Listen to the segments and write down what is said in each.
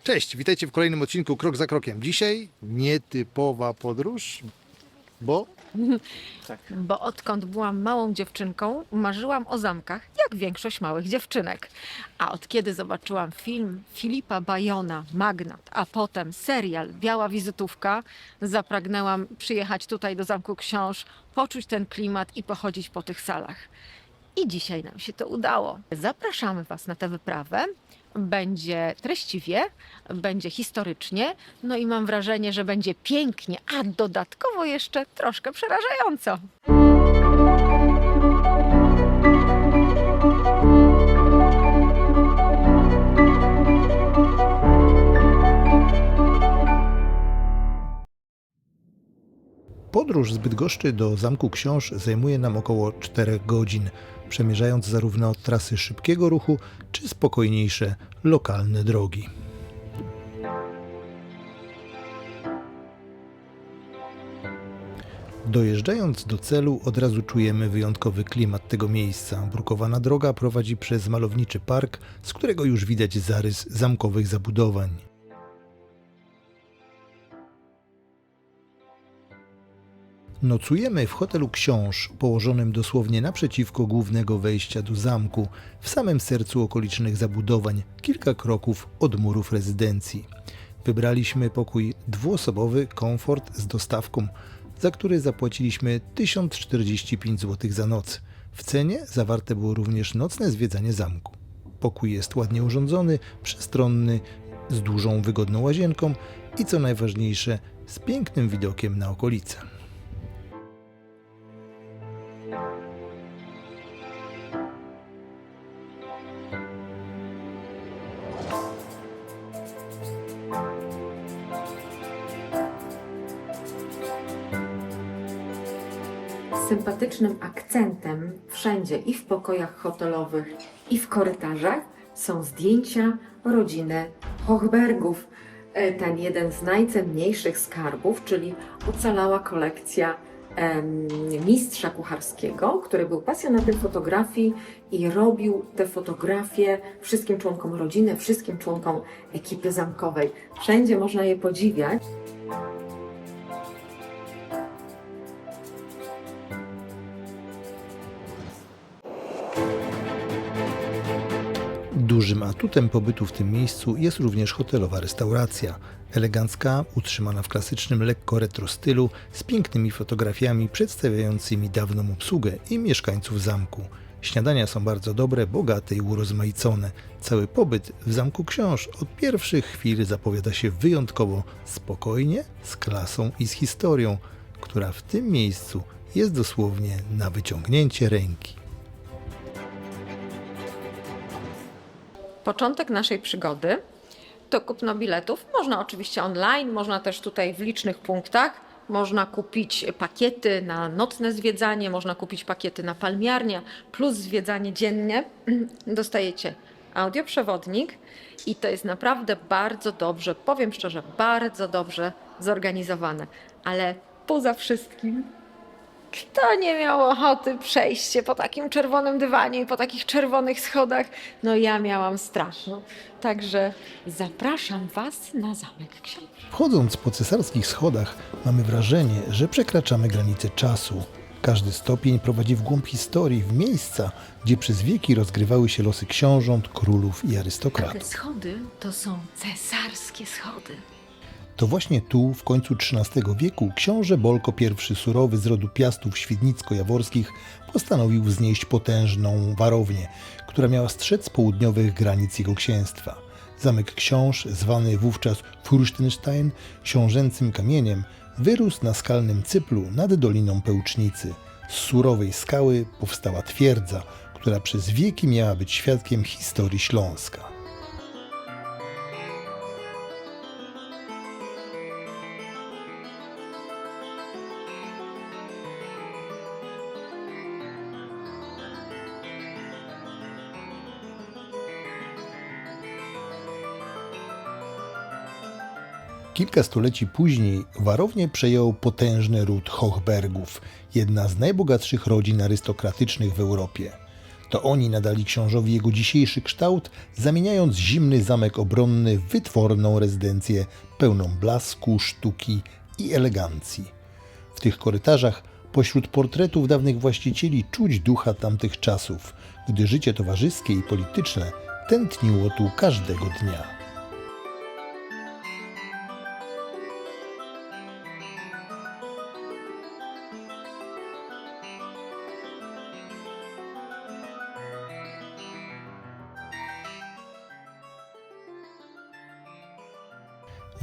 Cześć, witajcie w kolejnym odcinku Krok za Krokiem. Dzisiaj nietypowa podróż, bo Bo odkąd byłam małą dziewczynką, marzyłam o zamkach, jak większość małych dziewczynek. A od kiedy zobaczyłam film Filipa Bajona, Magnat, a potem serial Biała wizytówka, zapragnęłam przyjechać tutaj do Zamku Książ, poczuć ten klimat i pochodzić po tych salach. I dzisiaj nam się to udało. Zapraszamy Was na tę wyprawę. Będzie treściwie, będzie historycznie, no i mam wrażenie, że będzie pięknie, a dodatkowo jeszcze troszkę przerażająco. podróż z Bydgoszczy do Zamku Książ zajmuje nam około 4 godzin, przemierzając zarówno trasy szybkiego ruchu, czy spokojniejsze, lokalne drogi. Dojeżdżając do celu od razu czujemy wyjątkowy klimat tego miejsca. Brukowana droga prowadzi przez malowniczy park, z którego już widać zarys zamkowych zabudowań. Nocujemy w hotelu Książ, położonym dosłownie naprzeciwko głównego wejścia do zamku, w samym sercu okolicznych zabudowań, kilka kroków od murów rezydencji. Wybraliśmy pokój dwuosobowy, komfort z dostawką, za który zapłaciliśmy 1045 zł za noc. W cenie zawarte było również nocne zwiedzanie zamku. Pokój jest ładnie urządzony, przestronny, z dużą, wygodną łazienką i co najważniejsze, z pięknym widokiem na okolice. Sympatycznym akcentem wszędzie i w pokojach hotelowych, i w korytarzach są zdjęcia rodziny Hochbergów. Ten jeden z najcenniejszych skarbów, czyli ocalała kolekcja mistrza kucharskiego, który był pasjonatem fotografii i robił te fotografie wszystkim członkom rodziny, wszystkim członkom ekipy zamkowej. Wszędzie można je podziwiać. Dużym atutem pobytu w tym miejscu jest również hotelowa restauracja. Elegancka, utrzymana w klasycznym, lekko retro stylu, z pięknymi fotografiami przedstawiającymi dawną obsługę i mieszkańców zamku. Śniadania są bardzo dobre, bogate i urozmaicone. Cały pobyt w Zamku Książ od pierwszych chwil zapowiada się wyjątkowo spokojnie, z klasą i z historią, która w tym miejscu jest dosłownie na wyciągnięcie ręki. Początek naszej przygody to kupno biletów. Można oczywiście online, można też tutaj w licznych punktach. Można kupić pakiety na nocne zwiedzanie, można kupić pakiety na palmiarnię, plus zwiedzanie dziennie. Dostajecie audioprzewodnik i to jest naprawdę bardzo dobrze, powiem szczerze, bardzo dobrze zorganizowane. Ale poza wszystkim, kto nie miał ochoty przejść się po takim czerwonym dywanie i po takich czerwonych schodach? No ja miałam straszno. Także zapraszam Was na Zamek Książ. Wchodząc po cesarskich schodach mamy wrażenie, że przekraczamy granicę czasu. Każdy stopień prowadzi w głąb historii, w miejsca, gdzie przez wieki rozgrywały się losy książąt, królów i Te arystokratów. schody to są cesarskie schody. To właśnie tu, w końcu XIII wieku, książę Bolko I Surowy z rodu Piastów Świdnicko-Jaworskich postanowił wznieść potężną warownię, która miała strzec południowych granic jego księstwa. Zamek Książ, zwany wówczas Fürstenstein, książęcym kamieniem, wyrósł na skalnym cyplu nad Doliną Pełcznicy. Z surowej skały powstała twierdza, która przez wieki miała być świadkiem historii Śląska. Kilka stuleci później warownię przejął potężny ród Hochbergów, jedna z najbogatszych rodzin arystokratycznych w Europie. To oni nadali książowi jego dzisiejszy kształt, zamieniając zimny zamek obronny w wytworną rezydencję pełną blasku, sztuki i elegancji. W tych korytarzach, pośród portretów dawnych właścicieli, czuć ducha tamtych czasów, gdy życie towarzyskie i polityczne tętniło tu każdego dnia.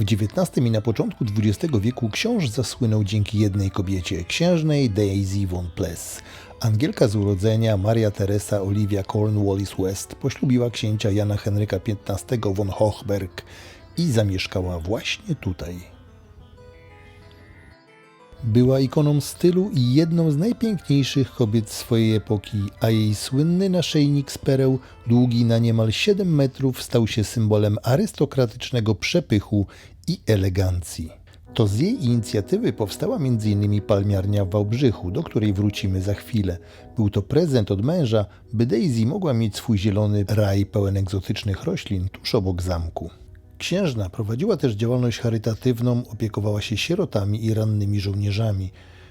W XIX i na początku XX wieku książę zasłynął dzięki jednej kobiecie, księżnej Daisy von Pless. Angielka z urodzenia Maria Teresa Olivia Cornwallis West poślubiła księcia Jana Henryka XV von Hochberg i zamieszkała właśnie tutaj. Była ikoną stylu i jedną z najpiękniejszych kobiet swojej epoki, a jej słynny naszyjnik z pereł, długi na niemal 7 metrów, stał się symbolem arystokratycznego przepychu i elegancji. To z jej inicjatywy powstała m.in. palmiarnia w Wałbrzychu, do której wrócimy za chwilę. Był to prezent od męża, by Daisy mogła mieć swój zielony raj pełen egzotycznych roślin tuż obok zamku. Księżna prowadziła też działalność charytatywną, opiekowała się sierotami i rannymi żołnierzami.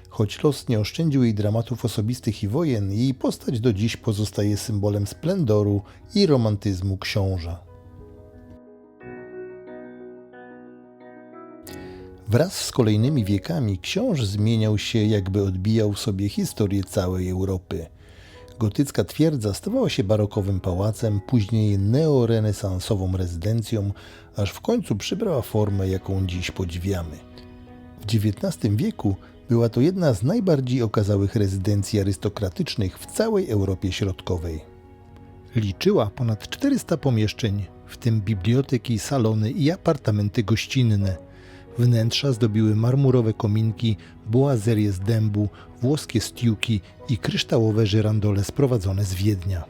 Choć los nie oszczędził jej dramatów osobistych i wojen, jej postać do dziś pozostaje symbolem splendoru i romantyzmu książa. Wraz z kolejnymi wiekami książ zmieniał się, jakby odbijał sobie historię całej Europy. Gotycka twierdza stawała się barokowym pałacem, później neorenesansową rezydencją, aż w końcu przybrała formę, jaką dziś podziwiamy. W XIX wieku była to jedna z najbardziej okazałych rezydencji arystokratycznych w całej Europie Środkowej. Liczyła ponad 400 pomieszczeń, w tym biblioteki, salony i apartamenty gościnne. Wnętrza zdobiły marmurowe kominki, boazerie z dębu, włoskie stiuki i kryształowe żyrandole sprowadzone z Wiednia.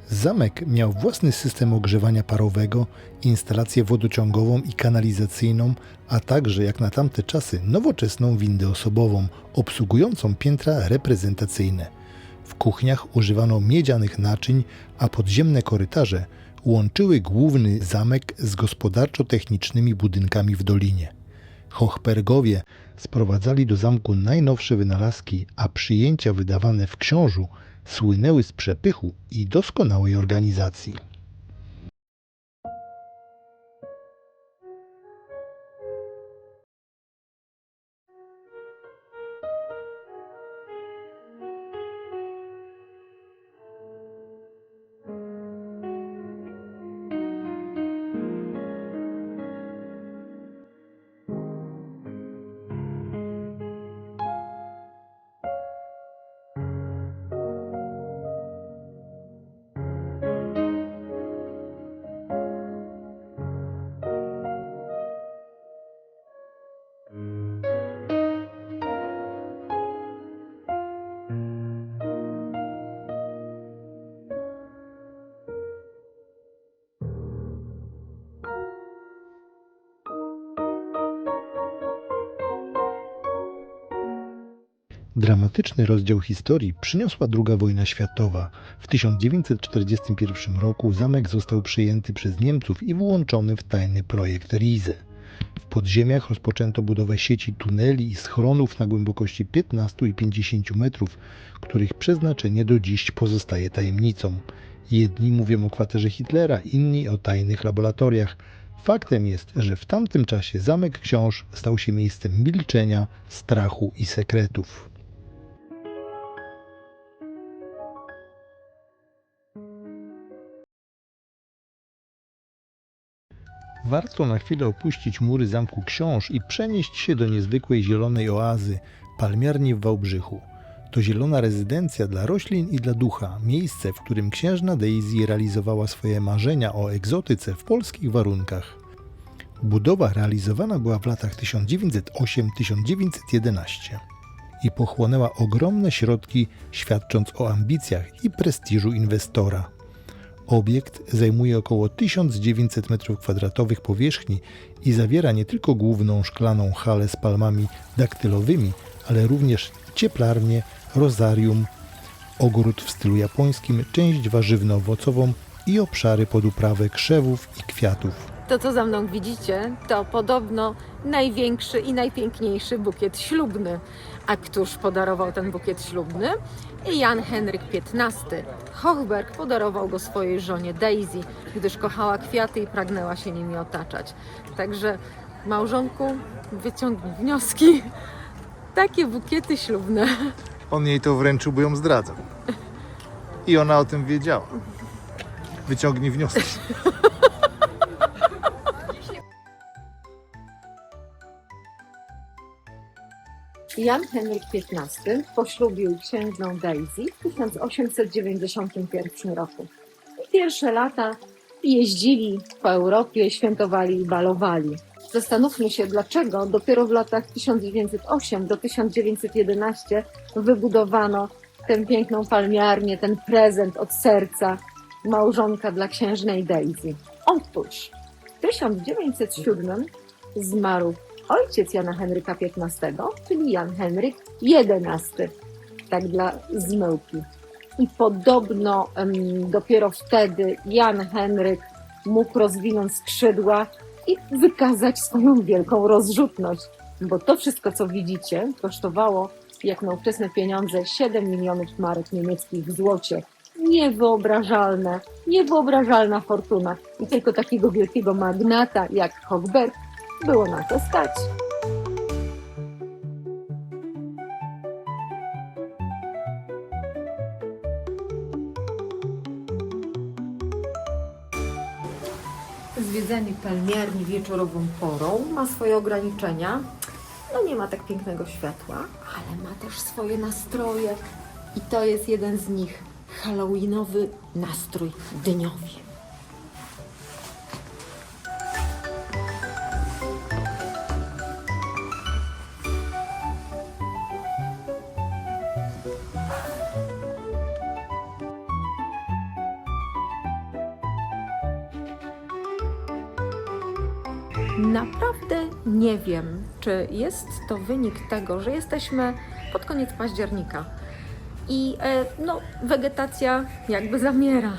Zamek miał własny system ogrzewania parowego, instalację wodociągową i kanalizacyjną, a także, jak na tamte czasy, nowoczesną windę osobową, obsługującą piętra reprezentacyjne. W kuchniach używano miedzianych naczyń, a podziemne korytarze łączyły główny zamek z gospodarczo-technicznymi budynkami w dolinie. Hochbergowie sprowadzali do zamku najnowsze wynalazki, a przyjęcia wydawane w książu słynęły z przepychu i doskonałej organizacji. Dramatyczny rozdział historii przyniosła II wojna światowa. W 1941 roku zamek został przejęty przez Niemców i włączony w tajny projekt Riese. W podziemiach rozpoczęto budowę sieci tuneli i schronów na głębokości 15 i 50 metrów, których przeznaczenie do dziś pozostaje tajemnicą. Jedni mówią o kwaterze Hitlera, inni o tajnych laboratoriach. Faktem jest, że w tamtym czasie zamek książ stał się miejscem milczenia, strachu i sekretów. Warto na chwilę opuścić mury zamku książ i przenieść się do niezwykłej zielonej oazy, palmiarni w Wałbrzychu. To zielona rezydencja dla roślin i dla ducha, miejsce, w którym księżna Daisy realizowała swoje marzenia o egzotyce w polskich warunkach. Budowa realizowana była w latach 1908-1911 i pochłonęła ogromne środki, świadcząc o ambicjach i prestiżu inwestora. Obiekt zajmuje około 1900 m2 powierzchni i zawiera nie tylko główną szklaną halę z palmami daktylowymi, ale również cieplarnię, rozarium, ogród w stylu japońskim, część warzywno-owocową i obszary pod uprawę krzewów i kwiatów. To, co za mną widzicie, to podobno największy i najpiękniejszy bukiet ślubny. A któż podarował ten bukiet ślubny? Jan Henryk XV. Hochberg podarował go swojej żonie Daisy, gdyż kochała kwiaty i pragnęła się nimi otaczać. Także, małżonku, wyciągnij wnioski. Takie bukiety ślubne. On jej to wręczył, bo ją zdradzał. I ona o tym wiedziała. Wyciągnij wnioski. Jan Henryk XV poślubił księżną Daisy w 1891 roku. I pierwsze lata jeździli po Europie, świętowali i balowali. Zastanówmy się, dlaczego dopiero w latach 1908 do 1911 wybudowano tę piękną palmiarnię, ten prezent od serca małżonka dla księżnej Daisy. Otóż w 1907 zmarł ojciec Jana Henryka XV, czyli Jan Henryk XI, tak dla zmyłki. I podobno dopiero wtedy Jan Henryk mógł rozwinąć skrzydła i wykazać swoją wielką rozrzutność, bo to wszystko, co widzicie, kosztowało jak na ówczesne pieniądze 7 milionów marek niemieckich w złocie. Niewyobrażalna fortuna. I tylko takiego wielkiego magnata jak Hochberg było na to stać. Zwiedzanie palmiarni wieczorową porą ma swoje ograniczenia. No nie ma tak pięknego światła, ale ma też swoje nastroje. I to jest jeden z nich. Halloweenowy nastrój dniowy. Naprawdę nie wiem, czy jest to wynik tego, że jesteśmy pod koniec października i wegetacja jakby zamiera.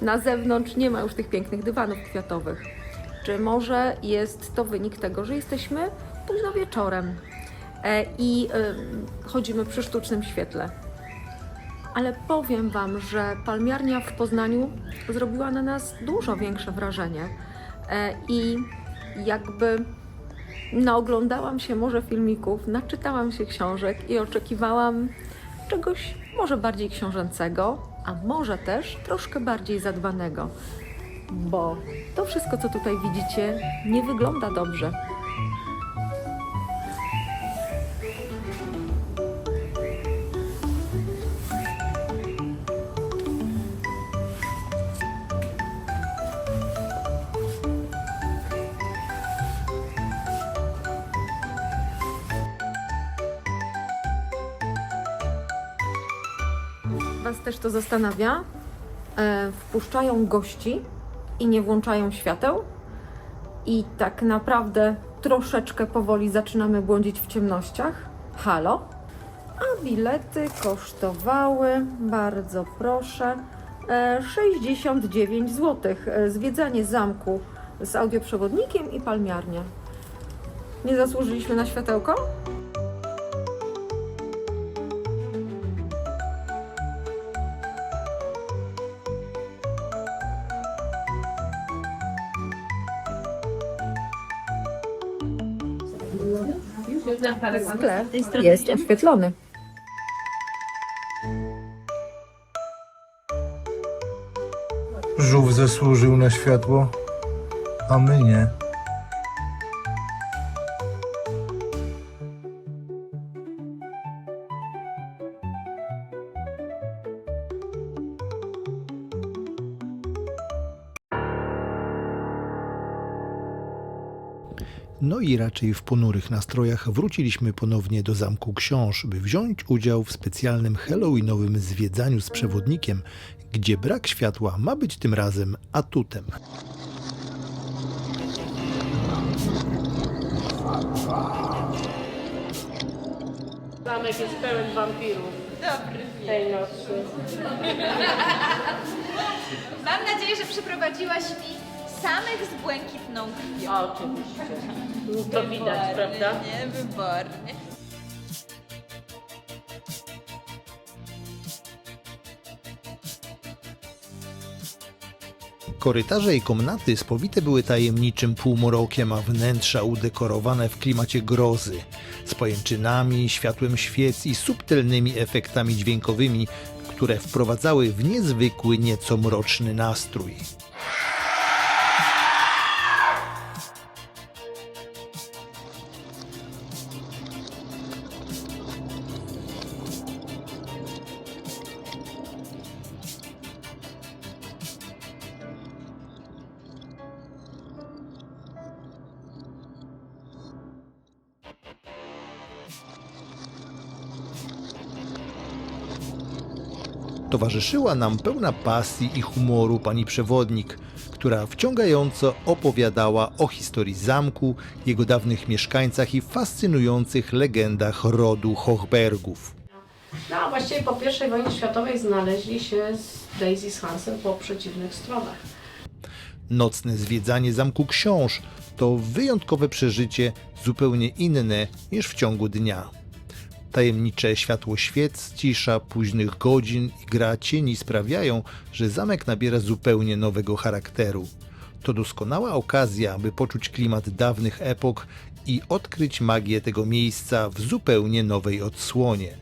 Na zewnątrz nie ma już tych pięknych dywanów kwiatowych. Czy może jest to wynik tego, że jesteśmy późno wieczorem i chodzimy przy sztucznym świetle. Ale powiem Wam, że palmiarnia w Poznaniu zrobiła na nas dużo większe wrażenie i jakby naoglądałam się może filmików, naczytałam się książek i oczekiwałam czegoś może bardziej książęcego, a może też troszkę bardziej zadbanego, bo to wszystko, co tutaj widzicie, nie wygląda dobrze. Was też to zastanawia? Wpuszczają gości i nie włączają świateł i tak naprawdę troszeczkę powoli zaczynamy błądzić w ciemnościach. Halo? A bilety kosztowały, bardzo proszę, 69 zł. Zwiedzanie zamku z audioprzewodnikiem i palmiarnia. Nie zasłużyliśmy na światełko? Sklep jest oświetlony. Żółw zasłużył na światło, a my nie. No i raczej w ponurych nastrojach wróciliśmy ponownie do Zamku Książ, by wziąć udział w specjalnym halloweenowym zwiedzaniu z przewodnikiem, gdzie brak światła ma być tym razem atutem. Zamek jest pełen wampirów. tej nocy. Mam nadzieję, że przyprowadziłaś mi samych z błękitną krwią. Oczywiście. To widać, prawda? Nie, wybornie. Korytarze i komnaty spowite były tajemniczym półmrokiem, a wnętrza udekorowane w klimacie grozy, z pajęczynami, światłem świec i subtelnymi efektami dźwiękowymi, które wprowadzały w niezwykły, nieco mroczny nastrój. Towarzyszyła nam pełna pasji i humoru pani przewodnik, która wciągająco opowiadała o historii zamku, jego dawnych mieszkańcach i fascynujących legendach rodu Hochbergów. No, właściwie po I wojnie światowej znaleźli się z Daisy z Hansem po przeciwnych stronach. Nocne zwiedzanie Zamku Książ to wyjątkowe przeżycie, zupełnie inne niż w ciągu dnia. Tajemnicze światło świec, cisza późnych godzin i gra cieni sprawiają, że zamek nabiera zupełnie nowego charakteru. To doskonała okazja, by poczuć klimat dawnych epok i odkryć magię tego miejsca w zupełnie nowej odsłonie.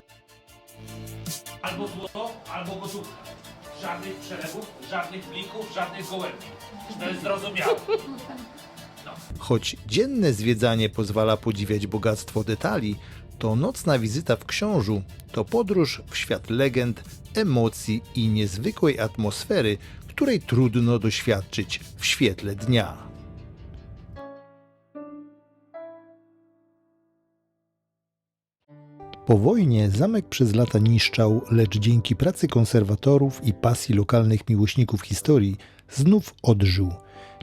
Albo złoto, albo gotówka. Żadnych przelewów, żadnych plików, żadnych gołębi. Czy to jest zrozumiałe? Choć dzienne zwiedzanie pozwala podziwiać bogactwo detali, to nocna wizyta w Książu to podróż w świat legend, emocji i niezwykłej atmosfery, której trudno doświadczyć w świetle dnia. Po wojnie zamek przez lata niszczał, lecz dzięki pracy konserwatorów i pasji lokalnych miłośników historii znów odżył.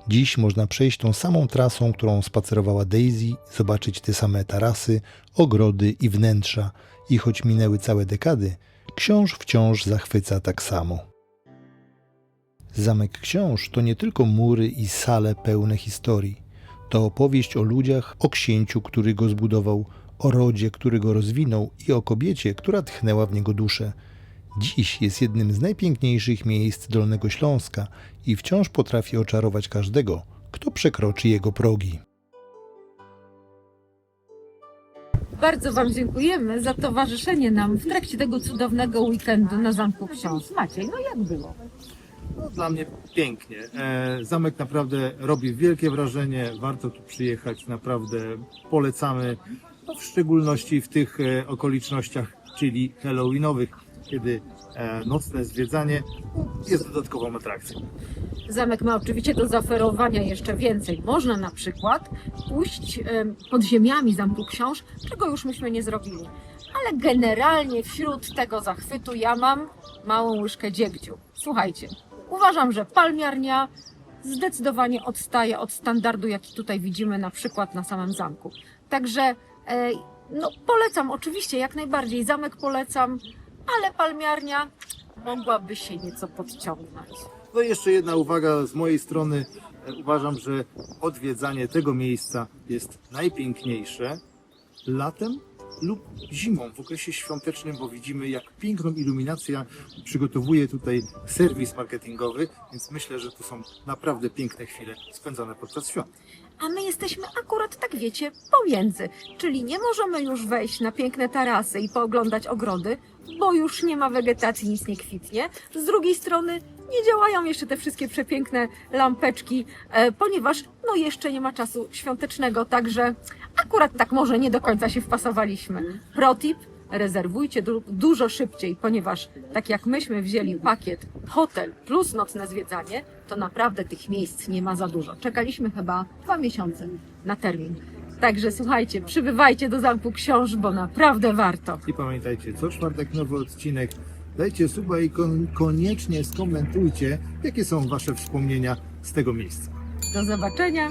Dziś można przejść tą samą trasą, którą spacerowała Daisy, zobaczyć te same tarasy, ogrody i wnętrza. I choć minęły całe dekady, Książ wciąż zachwyca tak samo. Zamek Książ to nie tylko mury i sale pełne historii. To opowieść o ludziach, o księciu, który go zbudował, o rodzie, który go rozwinął i o kobiecie, która tchnęła w niego duszę. Dziś jest jednym z najpiękniejszych miejsc Dolnego Śląska i wciąż potrafi oczarować każdego, kto przekroczy jego progi. Bardzo Wam dziękujemy za towarzyszenie nam w trakcie tego cudownego weekendu na Zamku Książ. Maciej, no jak było? No, dla mnie pięknie. Zamek naprawdę robi wielkie wrażenie. Warto tu przyjechać. Naprawdę polecamy. No, w szczególności w tych okolicznościach, czyli halloweenowych, kiedy nocne zwiedzanie jest dodatkową atrakcją. Zamek ma oczywiście do zaoferowania jeszcze więcej. Można na przykład pójść podziemiami Zamku Książ, czego już myśmy nie zrobili. Ale generalnie wśród tego zachwytu ja mam małą łyżkę dziegciu. Słuchajcie, uważam, że palmiarnia zdecydowanie odstaje od standardu, jaki tutaj widzimy na przykład na samym zamku. Także no, polecam oczywiście, jak najbardziej zamek polecam, ale palmiarnia mogłaby się nieco podciągnąć. No i jeszcze jedna uwaga z mojej strony. Uważam, że odwiedzanie tego miejsca jest najpiękniejsze latem lub zimą, w okresie świątecznym, bo widzimy, jak piękną iluminację przygotowuje tutaj serwis marketingowy, więc myślę, że to są naprawdę piękne chwile spędzone podczas świąt. A my jesteśmy akurat, tak wiecie, pomiędzy. Czyli nie możemy już wejść na piękne tarasy i pooglądać ogrody, bo już nie ma wegetacji, nic nie kwitnie. Z drugiej strony nie działają jeszcze te wszystkie przepiękne lampeczki, ponieważ no jeszcze nie ma czasu świątecznego, także akurat tak może nie do końca się wpasowaliśmy. Protip, rezerwujcie dużo szybciej, ponieważ tak jak myśmy wzięli pakiet hotel plus nocne zwiedzanie, to naprawdę tych miejsc nie ma za dużo. Czekaliśmy chyba 2 miesiące na termin. Także słuchajcie, przybywajcie do Zamku Książ, bo naprawdę warto. I pamiętajcie, co czwartek nowy odcinek. Dajcie suba i koniecznie skomentujcie, jakie są Wasze wspomnienia z tego miejsca. Do zobaczenia.